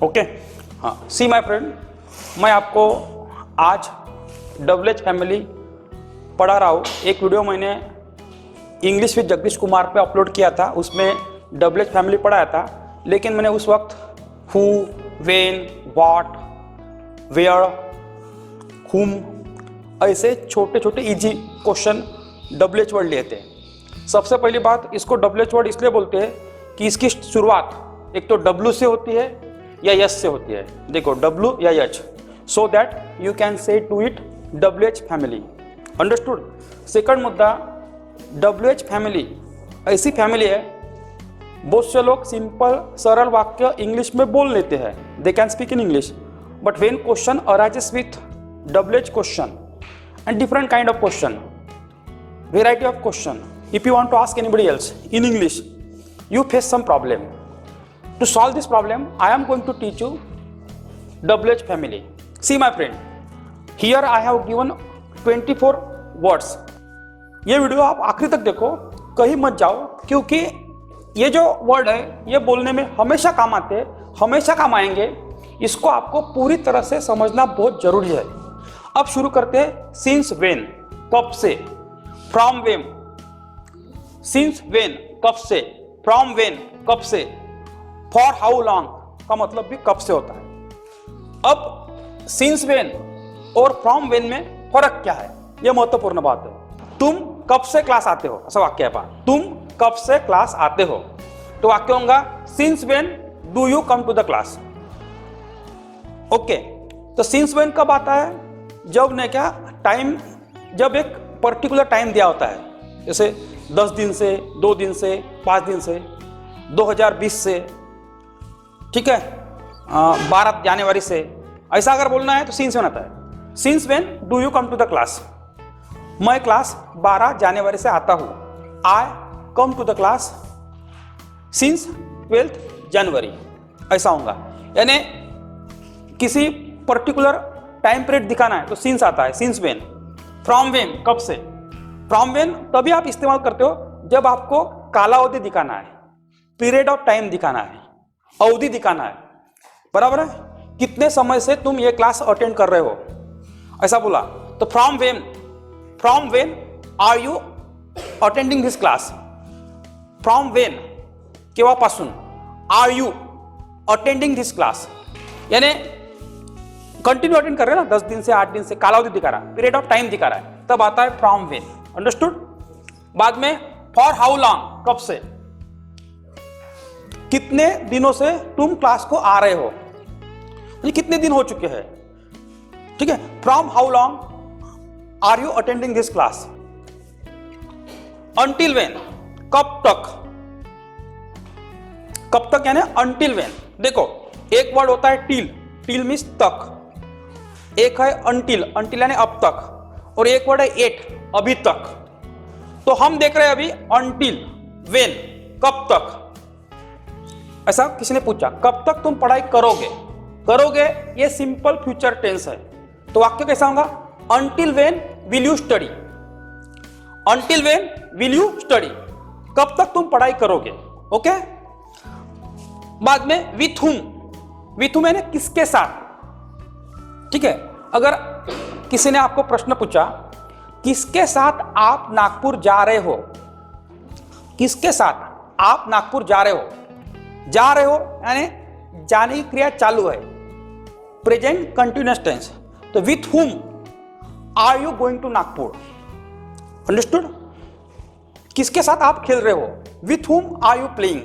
Okay. हाँ, see my friend, मैं आपको आज डबल एच फैमिली पढ़ा रहा हूँ। एक वीडियो मैंने इंग्लिश विद जगदीश कुमार पे अपलोड किया था, उसमें डबल एच फैमिली पढ़ाया था, लेकिन मैंने उस वक्त हु, वेन, व्हाट, वेयर, हुम ऐसे छोटे छोटे easy question double H word लिए थे। सबसे पहली बात, इसको डबल एच वर्ड इसलिए बोलते हैं कि इसकी शुरुआत एक तो डब्ल्यू से होती है या यस से होती है। देखो, डब्ल्यू या H, so that you can say to it double H family. Understood. Second मुद्दा, डबल एच फैमिली ऐसी फैमिली है, बहुत से लोग सिंपल सरल वाक्य इंग्लिश में बोल लेते हैं, they can speak in English, but when question arises with double H question and different kind of question, variety of question, if you want to ask anybody else in English, you face some problem. To solve this problem, I am going to teach you double H family. See my friend, here I have given 24 words. ये video आप आखिरी तक देखो, कहीं मत जाओ, क्योंकि ये जो वर्ड है ये बोलने में हमेशा काम आते हैं, हमेशा काम आएंगे। इसको आपको पूरी तरह से समझना बहुत जरूरी है। अब शुरू करते हैं। सिंस वेन, कब से, फ्रॉम वेन, सिंस वेन कब से, फ्रॉम वेन कब से, फॉर हाउ लॉन्ग का मतलब भी कब से होता है। अब सिंस वेन और फ्रॉम वेन में फर्क क्या है, यह महत्वपूर्ण बात है। तुम कब से क्लास आते हो, ऐसा वाक्य है। तुम कब से क्लास आते हो, तो वाक्य होगा since when do you come to the class. Okay, तो सिंस वेन कब आता है, जब ने क्या टाइम, जब एक पर्टिकुलर टाइम दिया होता है, जैसे 10 दिन से, 2 दिन से, 5 दिन से, 2020 से, ठीक है, 12 जनवरी से, ऐसा अगर बोलना है तो सिंस वेन आता है। Since when do you come to the class, मैं क्लास 12 जनवरी से आता हूँ। I come to the class since 12 January, ऐसा होगा। यानी किसी पर्टिकुलर टाइम पीरियड दिखाना है तो सिंस आता है, सिंस वेन। फ्रॉम वेन, कब से। फ्रॉम वेन तभी आप इस्तेमाल करते हो जब आपको कालावधि दिखाना है, पीरियड ऑफ टाइम दिखाना है, अवधि दिखाना है, बराबर है। कितने समय से तुम ये क्लास अटेंड कर रहे हो, ऐसा बोला तो from when are you attending this class. From when, केव्हापासून, are you attending this class, यानी कंटिन्यू अटेंड कर रहे हैं ना, 10 दिन से, 8 दिन से, कालावधि दिखा रहा है, पीरियड ऑफ टाइम दिखा रहा है, तब आता है फ्रॉम वेन। अंडरस्टूड। बाद में फॉर हाउ लॉन्ग, कब से, कितने दिनों से तुम क्लास को आ रहे हो, ये कितने दिन हो चुके हैं, ठीक है। From how long are you attending this class. Until when, कब तक, कब तक यानी अंटिल वेन। देखो, एक वर्ड होता है टिल, टिल मीन्स तक, एक है अंटिल, अंटिल यानी अब तक, और एक वर्ड है एट, अभी तक। तो हम देख रहे हैं अभी अंटिल वेन, कब तक। ऐसा किसी ने पूछा, कब तक तुम पढ़ाई करोगे, करोगे ये सिंपल फ्यूचर टेंस है, तो वाक्य कैसा होगा, until when will you study. Until when will you study, कब तक तुम पढ़ाई करोगे। ओके। बाद में विथ हुम, विथ हुम यानी किसके साथ, ठीक है। अगर किसी ने आपको प्रश्न पूछा, किसके साथ आप नागपुर जा रहे हो, किसके साथ आप नागपुर जा रहे हो, जा रहे हो यानी जाने की क्रिया चालू है, प्रेजेंट कंटिन्यूअस टेंस, तो with whom are you going to Nagpur. Understood. किसके साथ आप खेल रहे हो, with whom are you playing,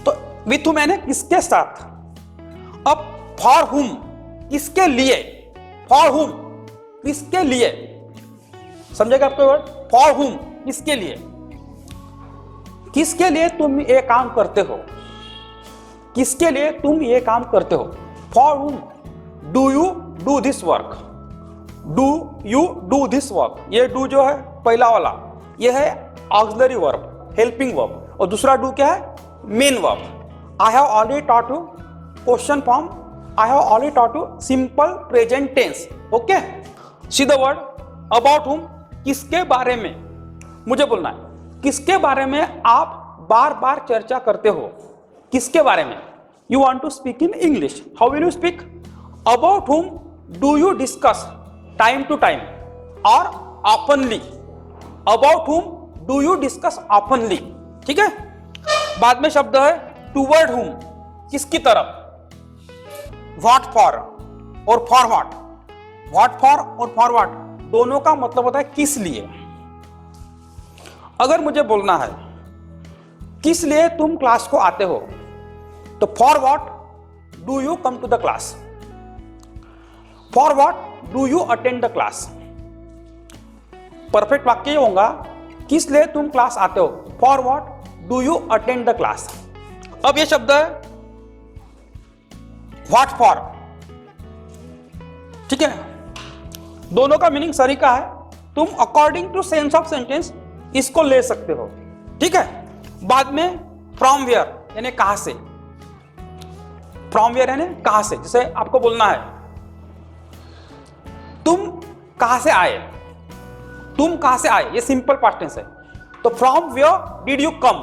तो विथ हुम यानी किसके साथ। अब फॉर हुम, किसके लिए, फॉर हुम किसके लिए, समझेगा आपको वर्ड, फॉर हुम किसके लिए, किसके लिए तुम ये काम करते हो, किसके लिए तुम ये काम करते हो। फॉर हुम do you do this work, do you do this work, ये डू जो है पहला वाला ये है ऑक्सिलरी वर्ब, हेल्पिंग वर्ब, और दूसरा डू क्या है, main verb. I have already taught you question form, I have already taught you simple present tense. Okay? See the word about whom, किसके बारे में मुझे बोलना है, किसके बारे में आप बार बार चर्चा करते हो, किसके बारे में, You want to speak in English. How will you speak? About whom do you discuss time to time or oftenly? About whom do you discuss oftenly? ठीक है। बाद में शब्द है toward whom, किसकी तरफ। What for और for what। What for और for what दोनों का मतलब होता है किस लिए। अगर मुझे बोलना है किस लिए तुम क्लास को आते हो, तो for what do you come to the class, for what do you attend the class. Perfect वाक्य ये होगा किस लिए तुम क्लास आते हो, for what do you attend the class. अब ये शब्द है व्हाट फॉर, ठीक है। दोनों का मीनिंग सही का है, तुम according to sense of sentence इसको ले सकते हो, ठीक है। बाद में फ्रॉम वेयर यानी कहां से, फ्रॉम वेयर यानी कहां से। जैसे आपको बोलना है तुम कहां से आए, तुम कहां से आए, ये सिंपल पास्ट टेंस है। तो from where did you come,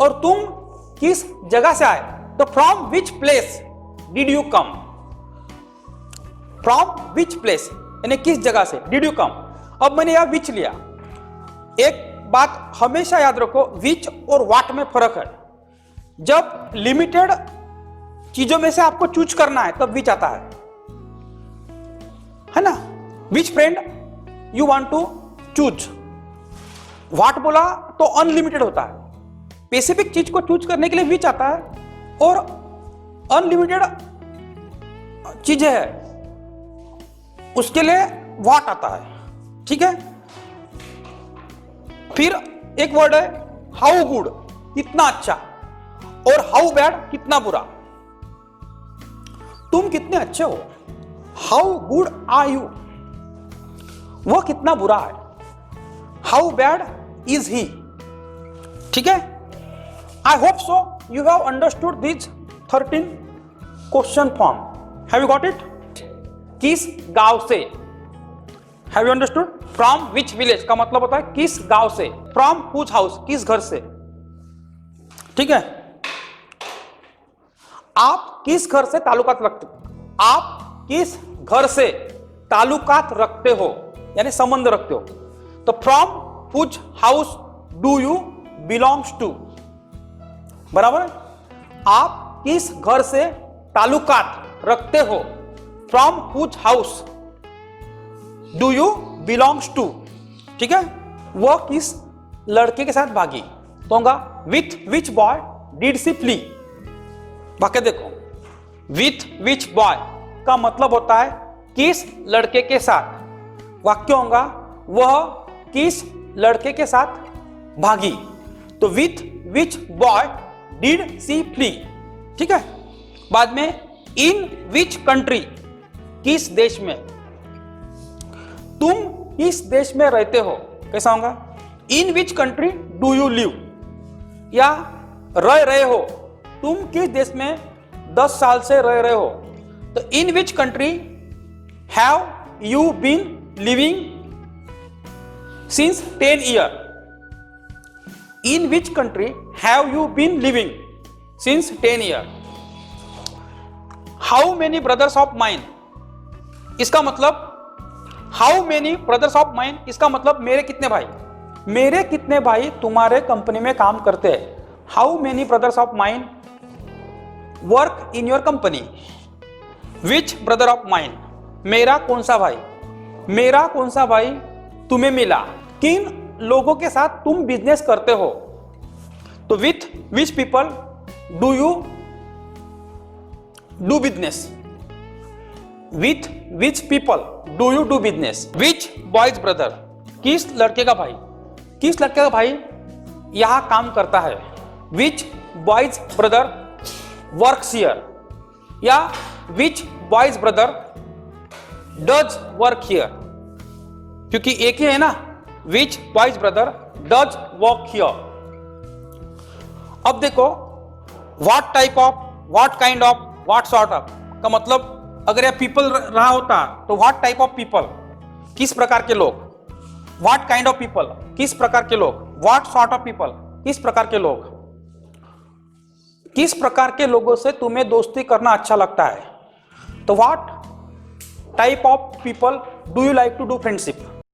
और तुम किस जगह से आए, तो from which place did you come, from which place यानी किस जगह से, डिड यू कम। अब मैंने यह विच लिया। एक बात हमेशा याद रखो, विच और व्हाट में फर्क है। जब लिमिटेड चीजों में से आपको चूज करना है तब विच आता है ना। Which friend you want to choose, what बोला तो अनलिमिटेड होता है। स्पेसिफिक चीज को चूज करने के लिए विच आता है, और अनलिमिटेड चीजें है उसके लिए व्हाट आता है, ठीक है। फिर एक वर्ड है हाउ गुड, कितना अच्छा, और हाउ बैड, कितना बुरा। तुम कितने अच्छे हो, हाउ गुड आर यू, वो कितना बुरा है, हाउ बैड इज ही, ठीक है। I hope so you have understood this 13 question form. Have you got it? किस गांव से, have you understood? From which village का मतलब होता है किस गांव से, फ्रॉम हुज हाउस किस घर से, ठीक है। आप किस घर से ताल्लुकात रखते हो, आप किस घर से ताल्लुकात रखते हो यानी संबंध रखते हो। तो from whose house do you belongs to, बराबर है। आप किस घर से ताल्लुकात रखते हो, from whose house do you belongs to, ठीक है। वह किस लड़के के साथ भागी, तो होगा with which boy did she flee. वाक्य देखो, विथ विच बॉय का मतलब होता है किस लड़के के साथ। वाक्य होगा वह किस लड़के के साथ भागी, तो with which boy did she flee, ठीक है। बाद में इन विच कंट्री, किस देश में। तुम किस देश में रहते हो, कैसा होगा in which country do you live, या रह रहे हो, तुम किस देश में 10 साल से रह रहे हो, तो in which country have you been living since 10 year, in which country have you been living since 10 year. How many brothers of mine, इसका मतलब how many brothers of mine, इसका मतलब मेरे कितने भाई, मेरे कितने भाई तुम्हारे कंपनी में काम करते हैं। How many brothers of mine work in your company. Which brother of mine, मेरा कौन सा भाई, मेरा कौन सा भाई तुम्हें मिला। किन लोगों के साथ तुम बिजनेस करते हो, तो with which people do you do business, with which people do you do business. Which boys brother, किस लड़के का भाई, किस लड़के का भाई यहां काम करता है। Which boys brother works here, या which boys brother does work here, क्योंकि एक ही है ना, which boys brother does work here. अब देखो what type of, what kind of, what sort of का मतलब अगर यह पीपल रहा होता तो व्हाट टाइप ऑफ पीपल, किस प्रकार के लोग, व्हाट काइंड ऑफ पीपल, किस प्रकार के लोग, व्हाट सॉर्ट ऑफ पीपल, किस प्रकार के लोग। किस प्रकार के लोगों से तुम्हें दोस्ती करना अच्छा लगता है? तो what type of people do you like to do friendship?